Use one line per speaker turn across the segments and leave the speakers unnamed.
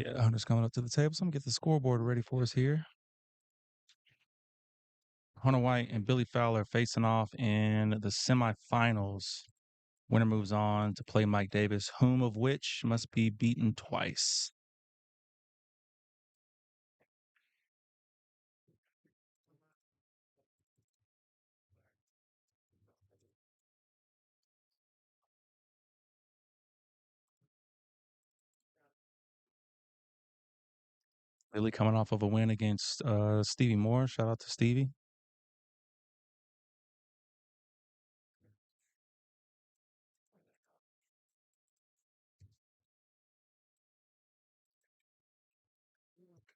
Yeah, Hunter's coming up to the table, so I'm gonna get the scoreboard ready for us here. Hunter White and Billy Fowler facing off in the semifinals. Winner moves on to play Mike Davis, whom of which must be beaten twice. Billy coming off of a win against Stevie Moore. Shout out to Stevie.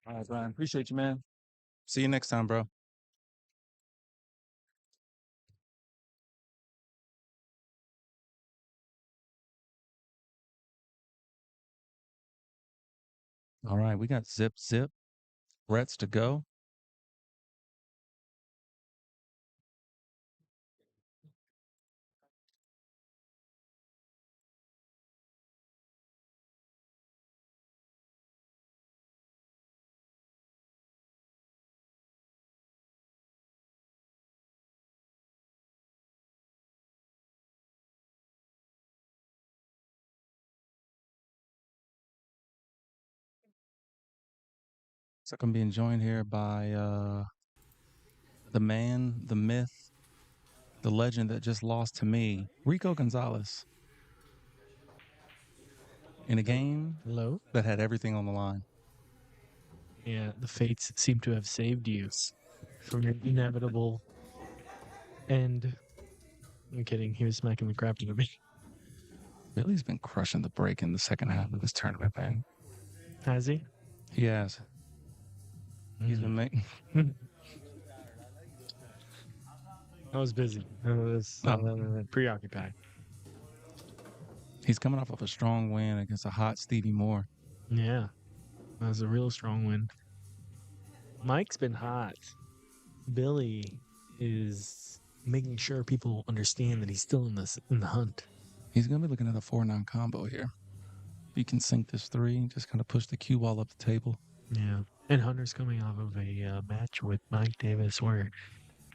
All right, Brian. Appreciate you, man. See you next time, bro. All right, we got Zip Zip. Reds to go. So I'm being joined here by the man, the myth, the legend that just lost to me, Rico Gonzalez, in a game
Hello?
that had everything on the line.
Yeah, the fates seem to have saved you from your inevitable end. I'm kidding. He was smacking the crap out of me.
Billy's been crushing the break in the second half of this tournament, man.
Has he?
He has. He's been making.
I was busy. I was preoccupied.
He's coming off of a strong win against a hot Stevie Moore.
Yeah, that was a real strong win. Mike's been hot. Billy is making sure people understand that he's still in the hunt.
He's going to be looking at a 4-9 combo here. If he can sink this three, just kind of push the cue ball up the table.
Yeah, and Hunter's coming off of a match with Mike Davis where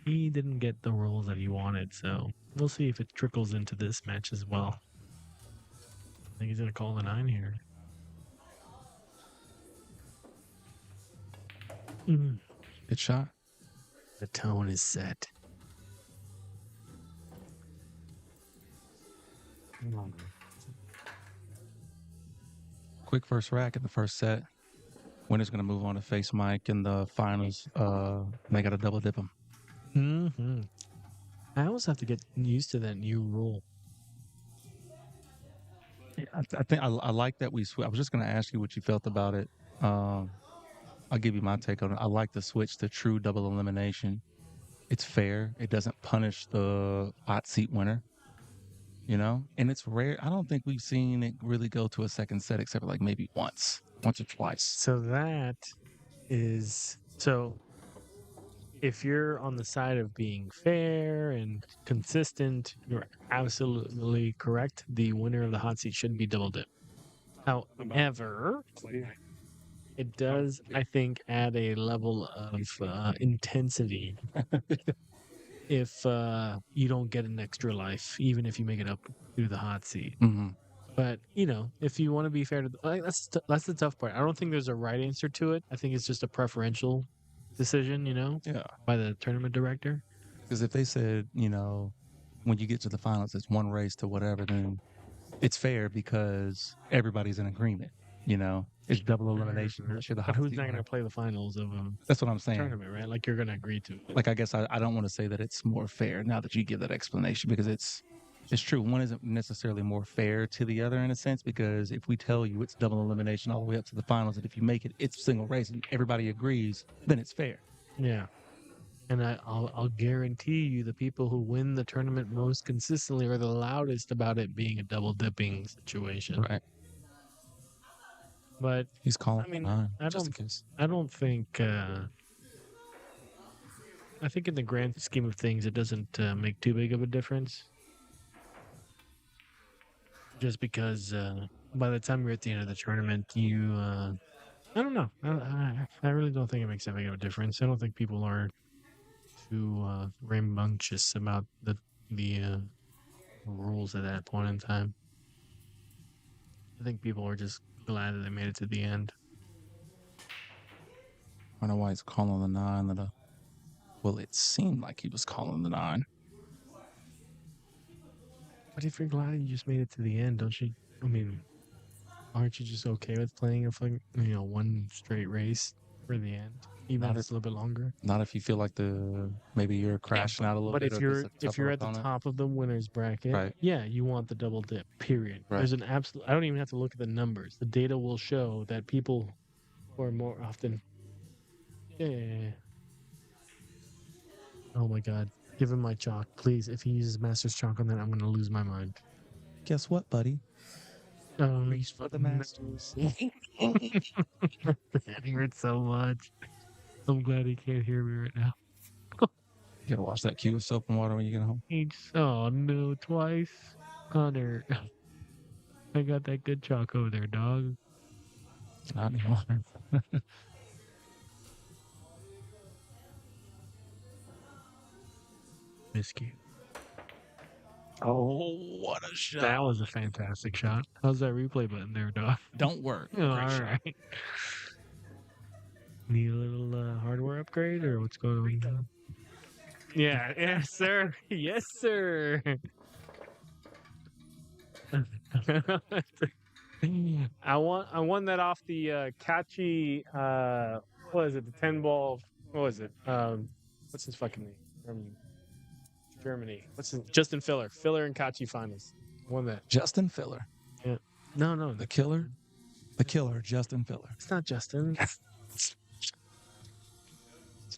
he didn't get the roles that he wanted, so we'll see if it trickles into this match as well. I think he's going to call the 9 here.
Good shot.
The tone is set.
Quick first rack in the first set. Winner's going to move on to face Mike in the finals. They got to double dip him.
Mm-hmm. I always have to get used to that new rule.
I think I like that we switch. I was just going to ask you what you felt about it. I'll give you my take on it. I like the switch to true double elimination. It's fair. It doesn't punish the hot seat winner, you know? And it's rare. I don't think we've seen it really go to a second set except for like maybe once or twice.
So that is if you're on the side of being fair and consistent, you're absolutely correct. The winner of the hot seat should be double dip. However, it does, I think, add a level of intensity if you don't get an extra life, even if you make it up through the hot seat.
Mm-hmm.
But if you want to be fair to, that's the tough part. I don't think there's a right answer to it. I think it's just a preferential decision,
Yeah.
by the tournament director.
Because if they said, when you get to the finals, it's one race to whatever, then it's fair because everybody's in agreement. It's double elimination.
But who's not going to play the finals of a
That's what I'm saying.
tournament, right? Like you're going to agree to.
Like, I guess I don't want to say that it's more fair now that you give that explanation because it's true. One isn't necessarily more fair to the other in a sense because if we tell you it's double elimination all the way up to the finals, and if you make it, it's single race and everybody agrees, then it's fair.
Yeah. And I'll guarantee you the people who win the tournament most consistently are the loudest about it being a double dipping situation.
Right.
But
he's calling.
I mean, I don't think. I think in the grand scheme of things, it doesn't make too big of a difference. Just because by the time you're at the end of the tournament, you I don't know. I really don't think it makes that big of a difference. I don't think people are too rambunctious about the rules at that point in time. I think people are just glad that they made it to the end.
I don't know why he's calling the 9. Well, it seemed like he was calling the 9.
But if you're glad you just made it to the end, don't you? I mean, aren't you just okay with playing a one straight race for the end, even
Not
if
if,
it's a little bit longer?
not if you feel like maybe you're
Yeah,
crashing out a little
but
bit,
if
or this is a
if
tougher
you're at the
opponent.
top of the winners bracket,
Right.
yeah, you want the double dip. Period.
Right.
There's an absolute. I don't even have to look at the numbers. The data will show that people who are more often. Yeah. Oh my god. Give him my chalk, please. If he uses Master's chalk on that, I'm gonna lose my mind.
Guess what, buddy?
Oh,
Reach for the Masters.
That hurts so much. I'm glad he can't hear me right now.
You gotta watch that cue with soap and water when you get home.
Oh no, twice. Connor, I got that good chalk over there, dog.
Not anymore.
Miss you.
Oh, what a shot.
That was a fantastic shot. How's that replay button there, dog?
Don't work.
Oh, all right. Need a little hardware upgrade or what's going on? Yeah, yes, sir. Yes, sir. I won that off the catchy what is it, the 10 ball, what was it? What's his fucking name? From Germany. What's his Justin Filler. Filler and Kachi finals. Won that.
Justin Filler.
Yeah. No.
The killer? The killer, Justin Filler.
It's not Justin.
It's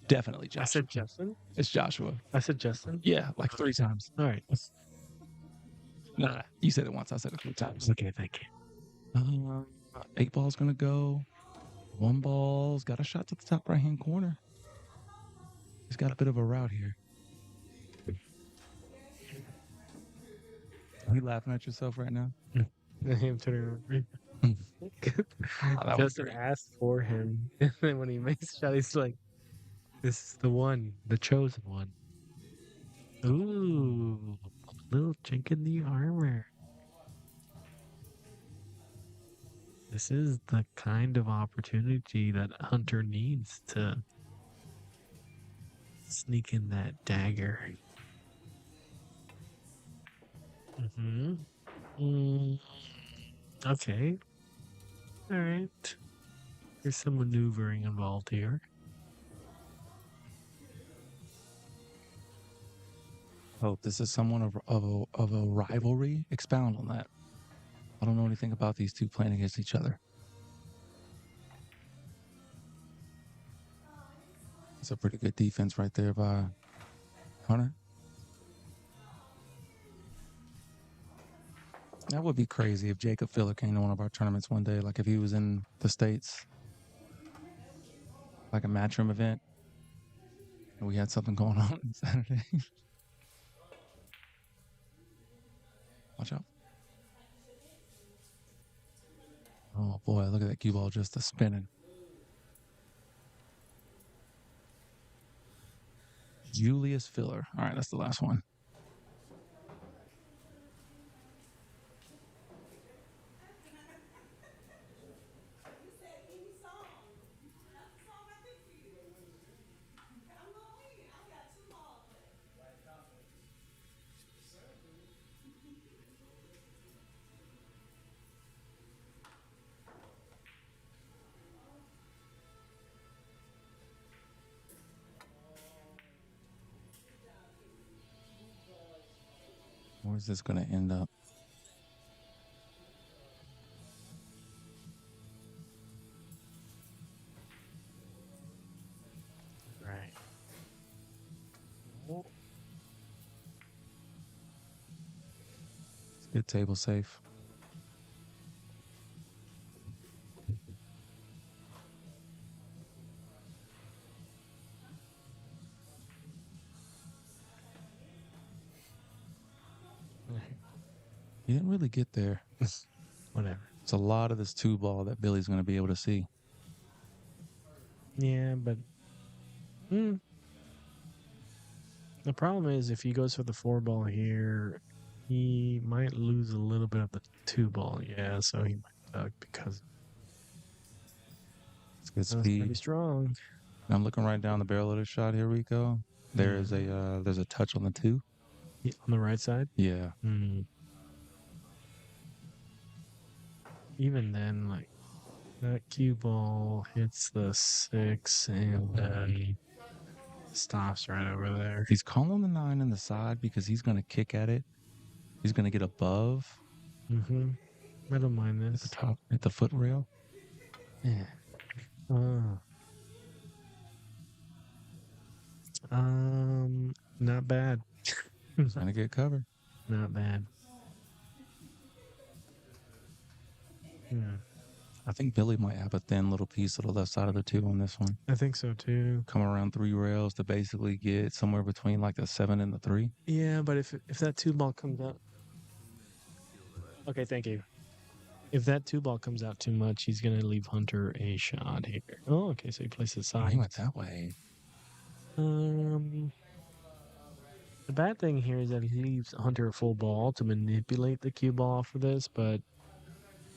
definitely Joshua.
I said Justin.
It's Joshua.
I said Justin.
Yeah, like 3 times.
All right.
Nah, you said it once. I said it 3 times.
Okay, thank you.
8 ball's gonna go. 1 ball's got a shot to the top right-hand corner. He's got a bit of a route here. Are you laughing at yourself right now?
Him turning around.
that was
Justin
great.
asked for him, and then when he makes a shot, he's like, "This is the one, the chosen one." Ooh, a little chink in the armor. This is the kind of opportunity that Hunter needs to sneak in that dagger. Okay. All right. There's some maneuvering involved here.
Oh, this is someone of a rivalry? Expound on that. I don't know anything about these two playing against each other. It's a pretty good defense right there by Hunter. That would be crazy if Jacob Filler came to one of our tournaments one day, like if he was in the States, like a matchroom event, and we had something going on Saturday. Watch out. Oh boy, look at that cue ball just spinning. Julius Filler. All right, that's the last one. Where's this going to end up?
Right.
It's good table safe. He didn't really get there.
Whatever.
It's a lot of this 2 ball that Billy's going to be able to see.
Yeah, but the problem is if he goes for the 4 ball here, he might lose a little bit of the 2 ball. Yeah, so he might duck because
It's good
that's pretty
speed.
strong.
I'm looking right down the barrel of the shot. Here we go. There is there's a touch on the 2.
Yeah, on the right side.
Yeah.
Even then, like that cue ball hits the 6 and then stops right over there.
He's calling the 9 in the side because he's going to kick at it. He's going to get above.
I don't mind this.
At the top, at the foot rail.
Yeah. Not bad.
Trying to get covered.
Not bad.
I think Billy might have a thin little piece of the left side of the 2 on this one.
I think so too.
Come around 3 rails to basically get somewhere between like the 7 and the 3.
Yeah, but if that 2 ball comes out. Okay, thank you. If that 2 ball comes out too much, he's gonna leave Hunter a shot here. Oh, okay, so he plays the side.
He went that way.
The bad thing here is that he leaves Hunter a full ball to manipulate the cue ball off of this, but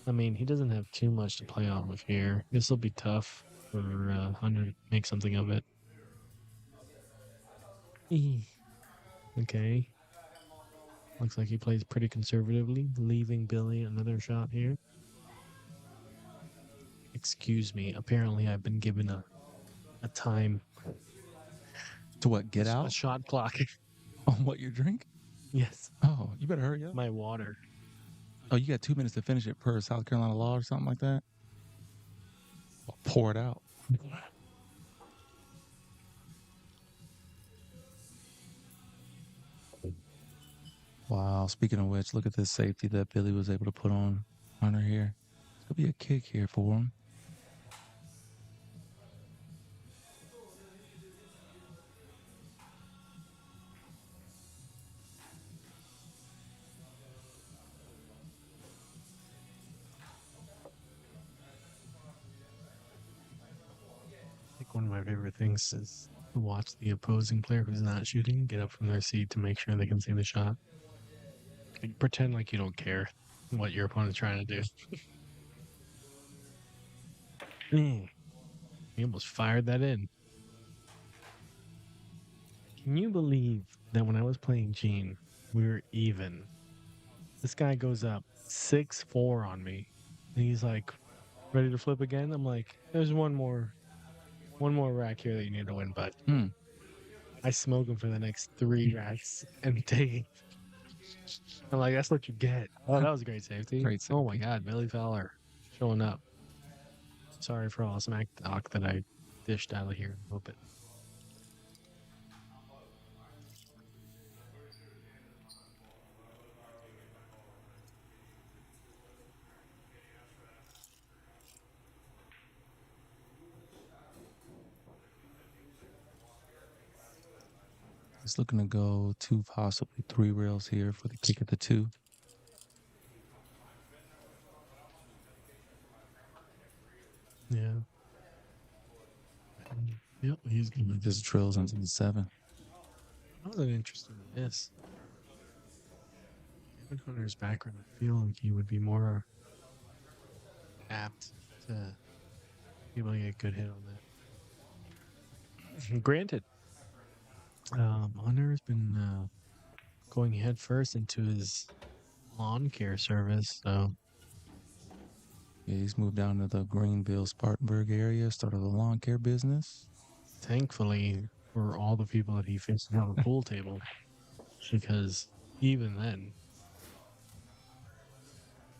I mean, he doesn't have too much to play off of here. This will be tough for Hunter to make something of it. Okay. Looks like he plays pretty conservatively, leaving Billy another shot here. Excuse me. Apparently, I've been given a time.
To what? Get out?
A shot clock.
On what, your drink?
Yes.
Oh, you better hurry up.
My water.
Oh, you got 2 minutes to finish it per South Carolina law or something like that? Well, pour it out. Wow. Speaking of which, look at this safety that Billy was able to put on Hunter here. There'll be a kick here for him.
I think one of my favorite things is to watch the opposing player who's not shooting get up from their seat to make sure they can see the shot. Like, pretend like you don't care what your opponent's trying to do. He almost fired that in. Can you believe that when I was playing Gene, we were even? This guy goes up 6-4 on me. And he's like, ready to flip again? I'm like, there's one more rack here that you need to win, bud. I smoke him for the next 3 racks and take. I'm like, that's what you get. Oh, that was a great safety.
Great safety.
Oh my God, Billy Fowler showing up. Sorry for all the smack talk that I dished out of here a little bit.
He's looking to go 2, possibly 3 rails here for the kick at the 2.
Yeah. Yep, he's going to
just drills into the 7.
That was an interesting miss. Given Hunter's background, I feel like he would be more apt to be able to get a good hit on that. Granted, Hunter's been going head first into his lawn care service, so
yeah, he's moved down to the Greenville, Spartanburg area, started a lawn care business.
Thankfully, for all the people that he faced on the pool table, because even then,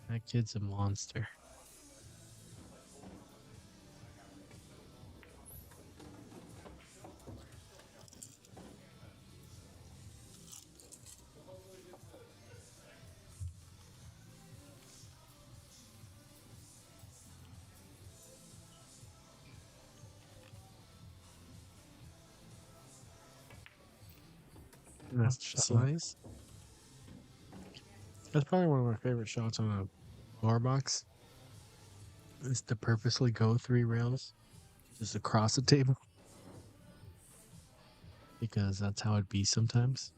that kid's a monster. That's nice. That's probably one of my favorite shots on a bar box. Is to purposely go 3 rails Just across the table. Because that's how it be sometimes.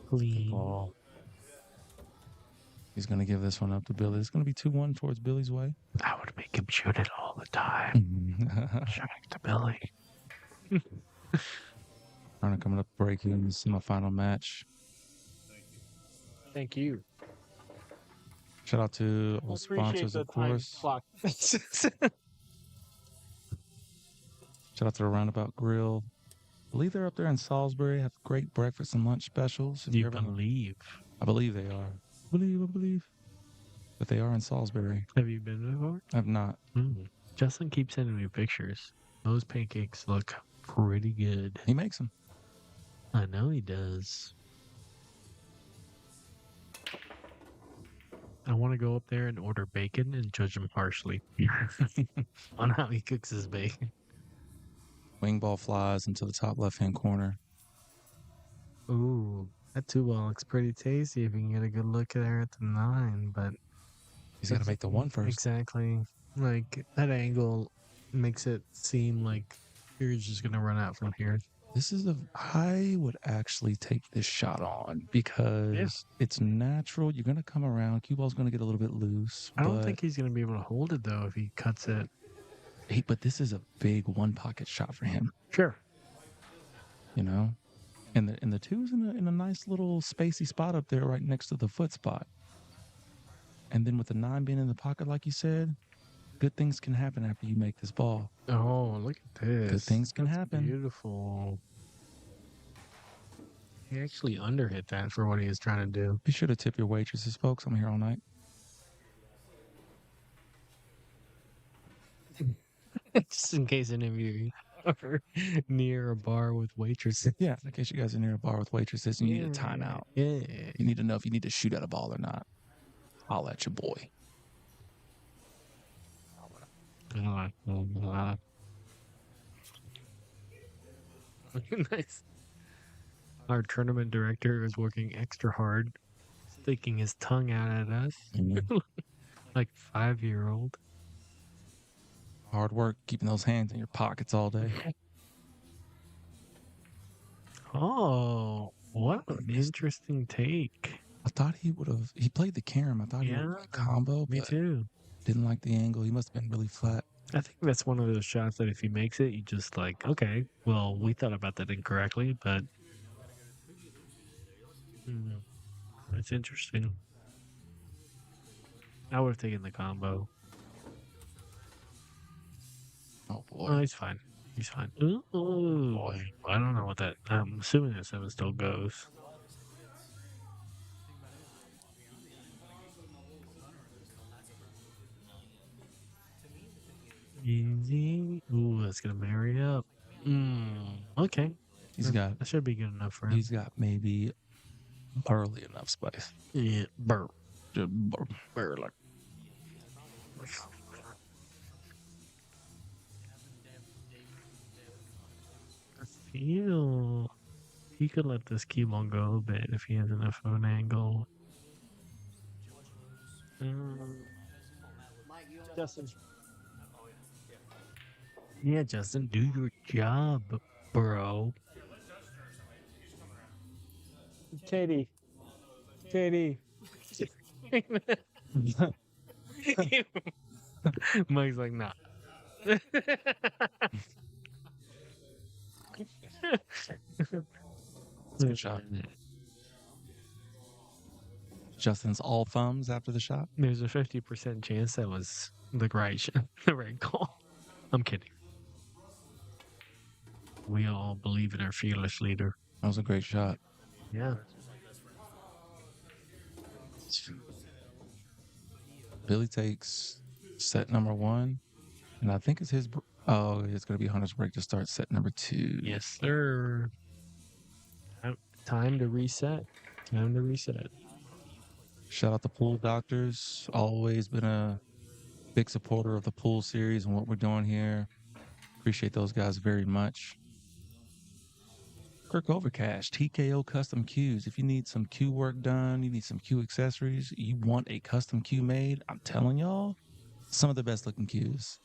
Clean.
Ball. He's going to give this one up to Billy. It's going to be 2-1 towards Billy's way.
I would make him shoot it all the time. Shout out to Billy.
Turner coming up breaking in the semifinal match.
Thank you.
Shout out to all sponsors, of course. Shout out to the Roundabout Grill. I believe they're up there in Salisbury. Have great breakfast and lunch specials.
Do you believe?
I believe they are. I believe. But they are in Salisbury.
Have you been before?
I've not.
Justin keeps sending me pictures. Those pancakes look pretty good.
He makes them.
I know he does. I want to go up there and order bacon and judge him harshly on how he cooks his bacon.
Wing ball flies into the top left-hand corner.
Ooh, that 2-ball looks pretty tasty if you can get a good look at there at the 9, but
he's got to make the 1 first.
Exactly. Like, that angle makes it seem like you're just going to run out from here.
I would actually take this shot on because it's natural. You're going to come around. Cue ball's going to get a little bit loose.
I don't think he's going to be able to hold it, though, if he cuts it.
But this is a big one-pocket shot for him.
Sure.
You know? And the 2's in a nice little spacey spot up there right next to the foot spot. And then with the 9 being in the pocket, like you said, good things can happen after you make this ball.
Oh, look at this.
Good things can happen.
Beautiful. He actually underhit that for what he was trying to do.
Be sure to tip your waitresses, folks. I'm here all night.
Just in case any of you are near a bar with waitresses.
Yeah, in case you guys are near a bar with waitresses and you need a timeout.
Yeah.
You need to know if you need to shoot at a ball or not. I'll let your boy.
Nice. Our tournament director is working extra hard, sticking his tongue out at us. Like 5-year-old.
Hard work, keeping those hands in your pockets all day.
Oh, what an interesting take.
I thought he played the carom. I thought he would have a combo.
Me too.
Didn't like the angle. He must have been really flat.
I think that's one of those shots that if he makes it, you just like, okay, well, we thought about that incorrectly, but it's interesting. I would have taken the combo.
Oh, boy.
Oh, he's fine. He's fine. Ooh, boy. I don't know what that... I'm assuming that 7 still goes. Easy. Ooh, that's going to marry up. Okay.
That
should be good enough for him.
He's got maybe barely enough spice.
Yeah, burp.
Just barely.
I feel he could let this cue ball go a bit if he has enough of an angle. Justin. Yeah, Justin, do your job, bro. Katie. Mike's like, nah.
Good shot. Justin's all thumbs after the shot.
There's a 50% chance that was the right call. I'm kidding. We all believe in our fearless leader.
That was a great shot.
Yeah.
Billy takes set number 1, and I think it's his. Oh, it's going to be Hunter's break to start set number 2.
Yes, sir. Time to reset.
Shout out to Pool Doctors. Always been a big supporter of the Pool series and what we're doing here. Appreciate those guys very much. Kirk Overcash, TKO Custom Cues. If you need some cue work done, you need some cue accessories, you want a custom cue made, I'm telling y'all, some of the best looking cues.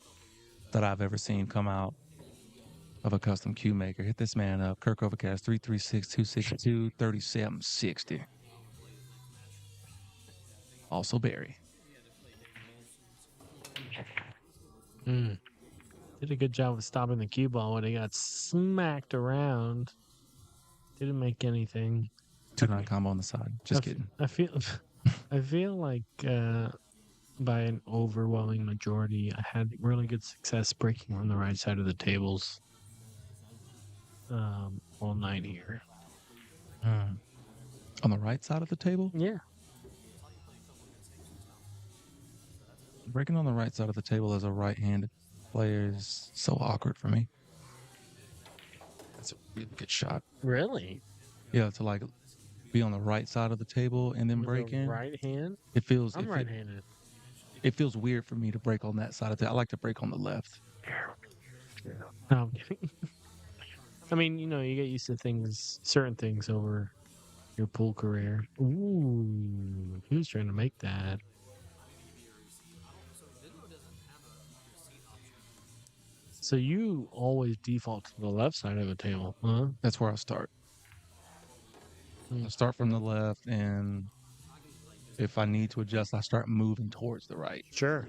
that I've ever seen come out of a custom cue maker. Hit this man up. Kirk Overcast 336-262-3760. Also Barry.
Did a good job of stopping the cue ball when he got smacked around. Didn't make anything.
2-9 combo on the side. Just kidding.
I feel like by an overwhelming majority, I had really good success breaking on the right side of the tables all night here.
On the right side of the table?
Yeah.
Breaking on the right side of the table as a right-handed player is so awkward for me. That's a really good shot.
Really?
Yeah, to like be on the right side of the table and then
With
break
the
in.
right hand?
It feels
I'm right-handed.
It feels weird for me to break on that side of the. I like to break on the left.
No, I'm kidding. I mean, you get used to certain things over your pool career. Ooh, he was trying to make that. So you always default to the left side of the table, huh?
That's where I start. I start from the left, and if I need to adjust, I start moving towards the right.
Sure.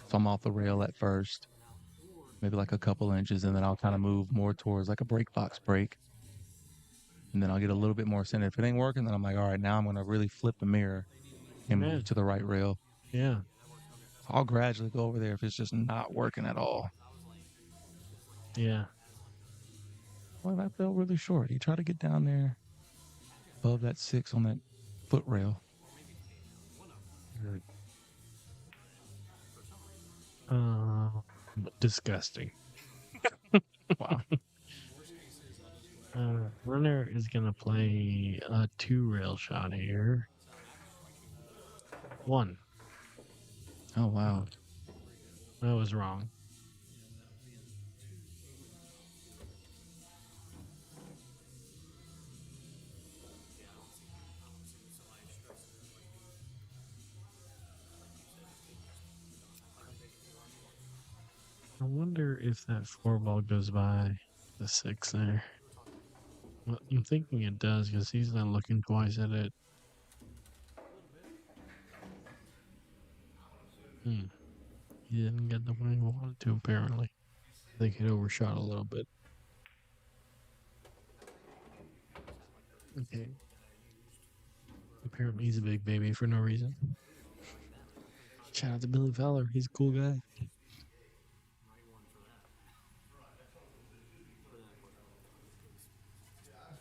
So I'm off the rail at first, maybe like a couple inches, and then I'll kind of move more towards like a break box break. And then I'll get a little bit more center. If it ain't working, then I'm like, all right, now I'm going to really flip the mirror and move to the right rail.
Yeah.
I'll gradually go over there if it's just not working at all.
Yeah.
Well, that felt really short. You try to get down there above that 6 on that foot rail.
Disgusting.
Wow.
Runner is going to play a 2-rail shot here. 1.
Oh, wow.
That was wrong. I wonder if that 4 ball goes by the 6 there. Well, I'm thinking it does because he's not looking twice at it. He didn't get the one he wanted to, apparently. I think it overshot a little bit. Okay. Apparently he's a big baby for no reason. Shout out to Billy Fowler. He's a cool guy.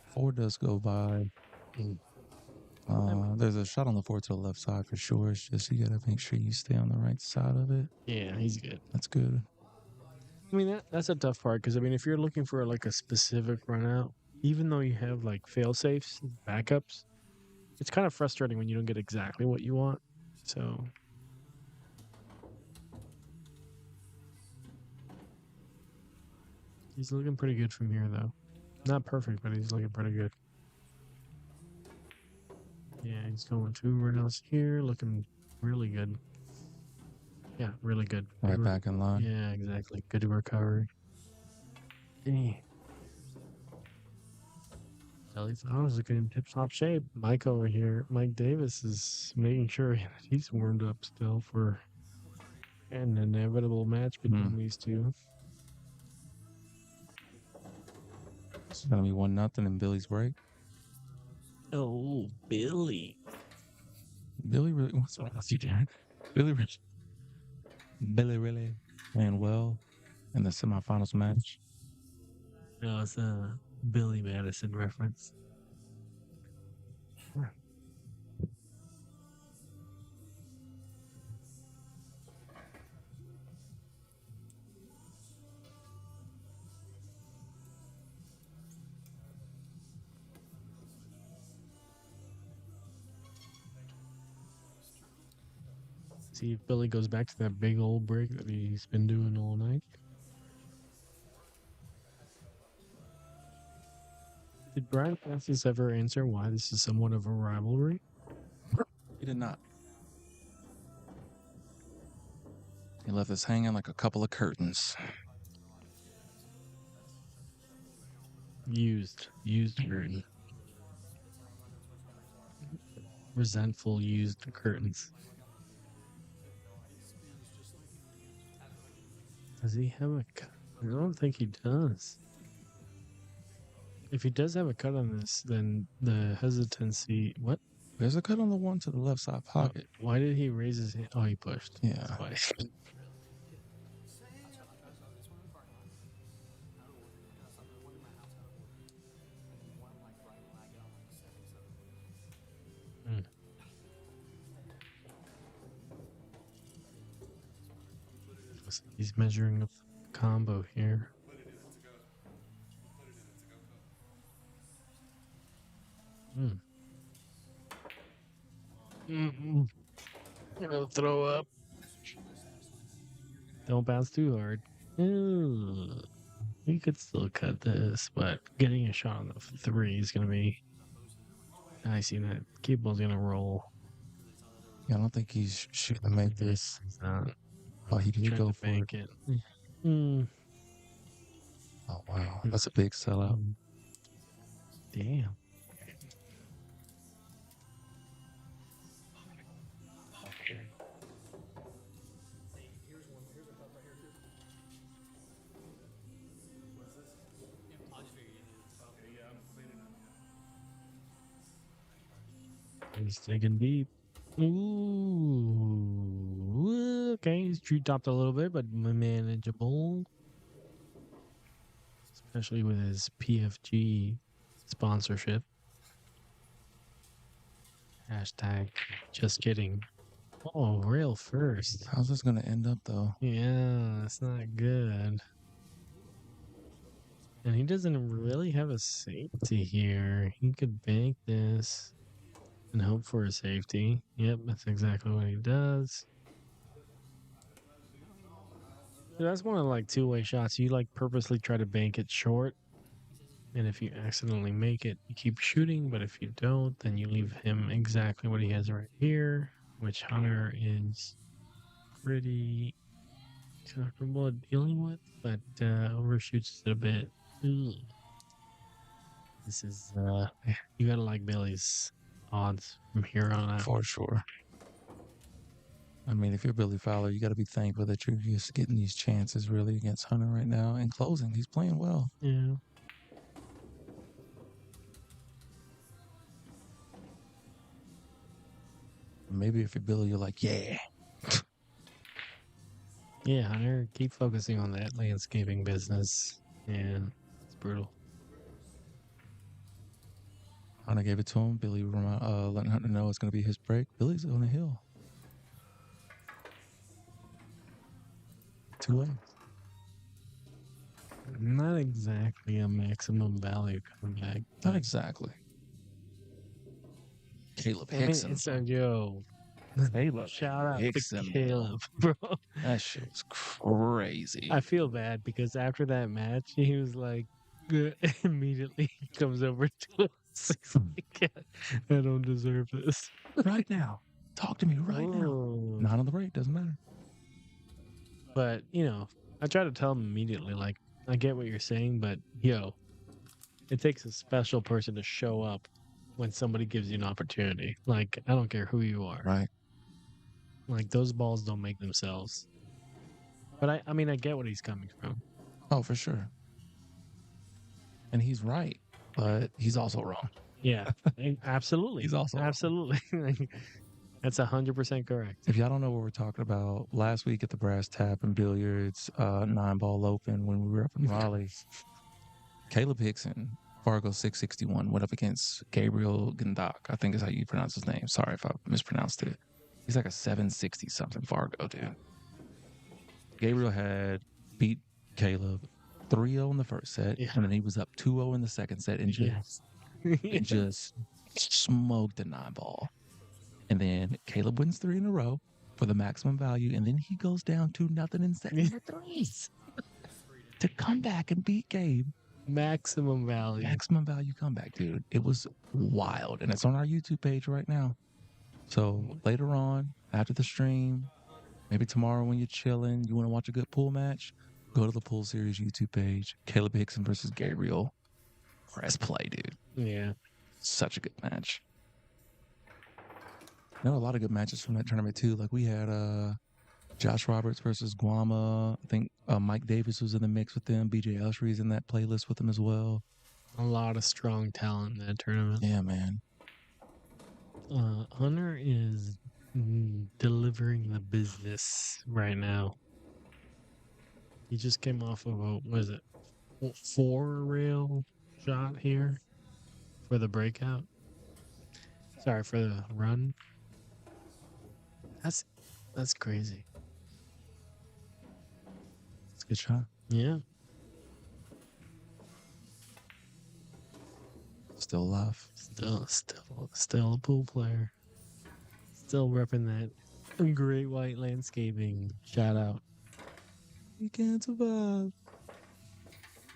4 does go by. There's a shot on the 4 to the left side for sure. It's just you got to make sure you stay on the right side of it.
Yeah, he's good.
That's good.
I mean, that's a tough part because, I mean, if you're looking for like a specific run out, even though you have like fail safes, backups, it's kind of frustrating when you don't get exactly what you want. So. He's looking pretty good from here, though. Not perfect, but he's looking pretty good. Yeah, he's going 2 rails here, looking really good. Yeah, really good.
Right back in line.
Yeah, exactly. Good recovery. Hey. Billy Fowler's looking in tip-top shape. Mike over here, Mike Davis is making sure he's warmed up still for an inevitable match between these two.
It's going to be 1-0 in Billy's break.
Oh, Billy.
Billy really, what's wrong with you, Darren? Billy really playing well in the semifinals match.
No, it's a Billy Madison reference. See if Billy goes back to that big old break that he's been doing all night. Did Brian Francis ever answer why this is somewhat of a rivalry?
He did not. He left us hanging like a couple of curtains.
Used curtain. Resentful used curtains. Does he have a cut? I don't think he does. If he does have a cut on this, then the hesitancy. What?
There's a cut on the one to the left side pocket.
Why did he raise his hand? Oh, he pushed.
Yeah.
That's why. He's measuring a combo here. I'm gonna throw up. Don't bounce too hard. We could still cut this, but getting a shot on the 3 is gonna be. I see that cue ball's gonna roll.
Yeah, I don't think he's shooting to make this.
He's not.
Oh, he did go for
bank
it.
Mm.
Oh wow, that's a big sellout.
Damn. He's digging deep. Ooh. Okay, he's tree topped a little bit, but manageable. Especially with his PFG sponsorship. Hashtag just kidding. Oh, rail first.
How's this gonna end up though?
Yeah, that's not good. And he doesn't really have a safety here. He could bank this and hope for a safety. Yep, that's exactly what he does. So that's one of like two-way shots. You like purposely try to bank it short. And if you accidentally make it, you keep shooting. But if you don't, then you leave him exactly what he has right here, which Hunter is pretty comfortable at dealing with, but overshoots it a bit. Ugh. This is, you gotta like Billy's odds from here on out.
For sure. I mean, if you're Billy Fowler, you got to be thankful that you're just getting these chances really against Hunter right now. In closing, he's playing well.
Yeah.
Maybe if you're Billy, you're like, yeah.
Yeah, Hunter, keep focusing on that landscaping business. Yeah, it's brutal.
Hunter gave it to him. Billy letting Hunter know it's going to be his break. Billy's on the hill. 2 ways.
Not exactly a maximum value comeback.
Not exactly. Caleb Hickson.
It's a yo.
Caleb
Shout out
Hickson,
to Caleb, bro.
That shit's crazy.
I feel bad because after that match, he was like, immediately he comes over to us. He's like, I don't deserve this.
Right now. Talk to me right now. Not on the break. Doesn't matter.
But, you know, I try to tell him immediately, like, I get what you're saying, but, yo, it takes a special person to show up when somebody gives you an opportunity. Like, I don't care who you are.
Right.
Like, those balls don't make themselves. But, I mean, I get what he's coming from.
Oh, for sure. And he's right, but he's also wrong.
Yeah, absolutely.
He's also
absolutely. That's 100% correct.
If y'all don't know what we're talking about, last week at the Brass Tap and Billiards 9-ball open when we were up in Raleigh, Caleb Hickson, Fargo 661, went up against Gabriel Gandak. I think is how you pronounce his name. Sorry if I mispronounced it. He's like a 760 something Fargo dude. Gabriel had beat Caleb 3-0 in the first set, and then he was up 2-0 in the second set and just smoked the 9-ball. And then Caleb wins 3 in a row for the maximum value, and then he goes down 2-0 in set number 3s to come back and beat Gabe.
Maximum value.
Maximum value comeback, dude. It was wild, and it's on our YouTube page right now. So later on, after the stream, maybe tomorrow when you're chilling, you want to watch a good pool match, go to the Pool Series YouTube page, Caleb Hickson versus Gabriel. Press play, dude.
Yeah.
Such a good match. There were a lot of good matches from that tournament too. Like we had Josh Roberts versus Guama. I think Mike Davis was in the mix with them. BJ Ushery's in that playlist with them as well.
A lot of strong talent in that tournament.
Yeah, man.
Hunter is delivering the business right now. He just came off of a, what is it, 4-rail shot here for the breakout. Sorry, for the run. That's crazy.
It's a good shot.
Yeah.
Still alive.
Still a pool player. Still repping that Great White Landscaping. Shout out.
You can't survive.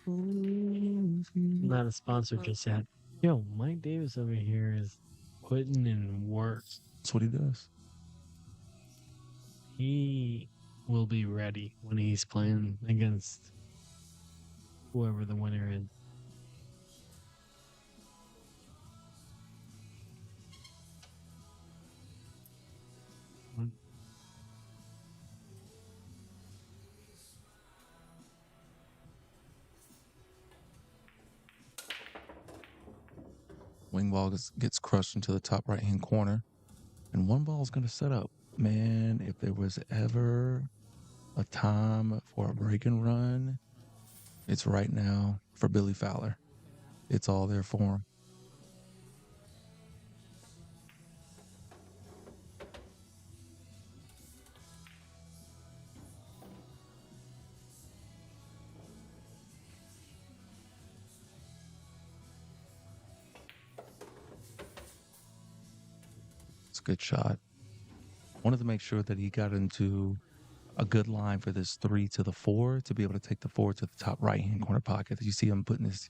Not a sponsor just yet. Yo, Mike Davis over here is putting in work.
That's what he does.
He will be ready when he's playing against whoever the winner is.
Wing ball gets crushed into the top right-hand corner. And one ball is going to set up. Man, if there was ever a time for a break and run, it's right now for Billy Fowler. It's all there for him. It's a good shot. Wanted to make sure that he got into a good line for this 3 to the 4 to be able to take the 4 to the top right-hand corner pocket. You see him putting his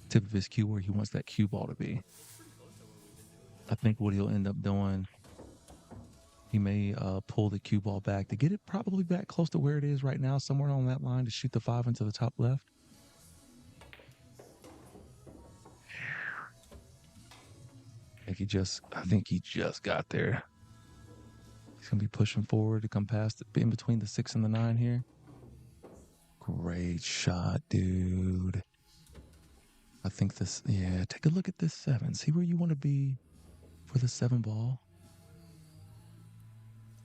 tip of his cue where he wants that cue ball to be. I think what he'll end up doing, he may pull the cue ball back to get it probably back close to where it is right now, somewhere on that line to shoot the 5 into the top left. I think he just got there. He's going to be pushing forward to come past in between the 6 and the 9 here. Great shot, dude. I think take a look at this 7. See where you want to be for the 7 ball.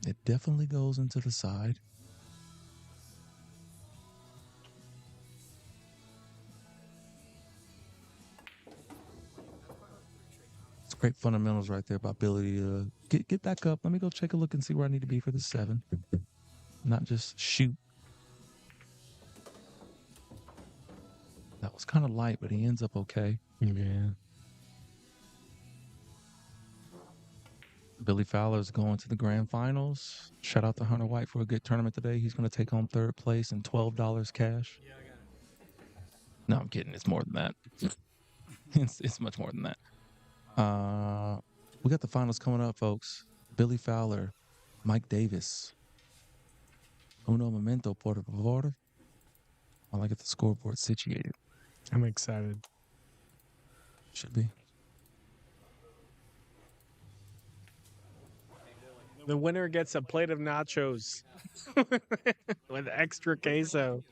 It definitely goes into the side. It's great fundamentals right there by Billy. Get back up. Let me go take a look and see where I need to be for the 7. Not just shoot. That was kind of light, but he ends up okay.
Yeah.
Billy Fowler's going to the grand finals. Shout out to Hunter White for a good tournament today. He's going to take home 3rd place and $12 cash. No, I'm kidding. It's more than that. It's much more than that. We got the finals coming up, folks. Billy Fowler, Mike Davis. Uno momento, por favor. I like it. The scoreboard situated.
I'm excited.
Should be.
The winner gets a plate of nachos with extra queso.